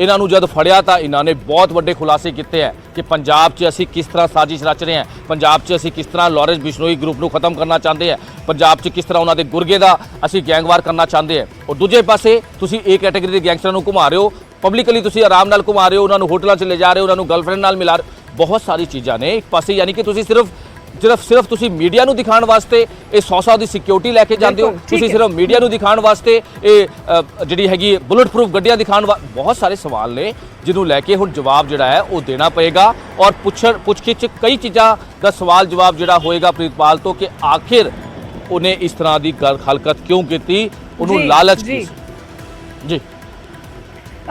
इन्हों जब फड़िया तो इन्होंने बहुत बड़े खुलासे किए हैं कि पंजाब च असीं किस तरह साजिश रच रहे हैं, पंजाब च असीं किस तरह लॉरेंस बिश्नोई ग्रुप को खत्म करना चाहते हैं, पंजाब च किस तरह उन्होंने गुरगे का असीं गैंगवार करना चाहते हैं। और दूजे पासे तुसीं एक कैटेगरी के गैंगस्टरां नूं घुमा रहे हो, पब्लिकली तुसीं आराम नाल घुमा रहे हो, उन्होंने होटलों च ले जा रहे हो, उन्होंने गर्लफ्रेंड नाल मिला रहे हो, बहुत सारी चीज़ां ने एक पासे, यानी कि तुसीं सिर्फ तुसीं मीडिया नूं दिखाण वास्ते ये 100 की सिक्योरिटी लैके जाते हो, तुसीं सिर्फ मीडिया नूं दिखाण वास्ते ये जिहड़ी हैगी बुलेट प्रूफ गड्डियां दिखाण बहुत सारे सवाल ने जिन्हों लैके हुण जवाब जिहड़ा है वो देना पएगा। और पुछगिछ कई चीज़ां दा सवाल जवाब जिहड़ा होएगा प्रीतपाल तो कि आखिर उन्हें इस तरह की हरकत क्यों की, उन्होंने लालच की जी।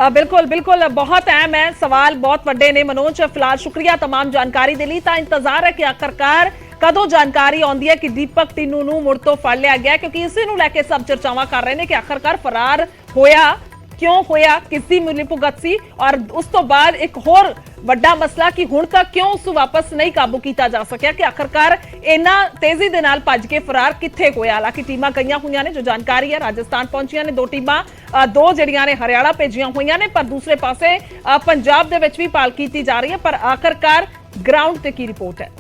बिल्कुल बिल्कुल बहुत अहम है सवाल, बहुत वड्डे ने। मनोज फिलहाल शुक्रिया तमाम जानकारी दे लई। तां इंतजार है कि आखिरकार कदों जानकारी आउंदी है कि दीपक टिन्नू नूं मुड़ तो फड़ लिया गया, क्योंकि इसी नूं लैके सब चर्चावां कर रहे हैं कि आखिरकार फरार होया क्यों होया, किसदी मिलीभुगत सी, और उस तो बाद एक होर वड्डा मसला कि हुण तक क्यों उस वापस नहीं काबू किया जा सकिया, कि आखिरकार इन्ना तेजी दे नाल भज के फरार कित्थे होया। हालांकि टीमां गईयां होईयां ने, जो जानकारी है राजस्थान पहुंचियां ने 2 टीमां, 2 जिहड़ियां ने हरियाणा भेजियां होईयां ने, पर दूसरे पासे पंजाब दे विच भी भाल कीती जा रही है। पर आखिरकार ग्राउंड ते की रिपोर्ट है?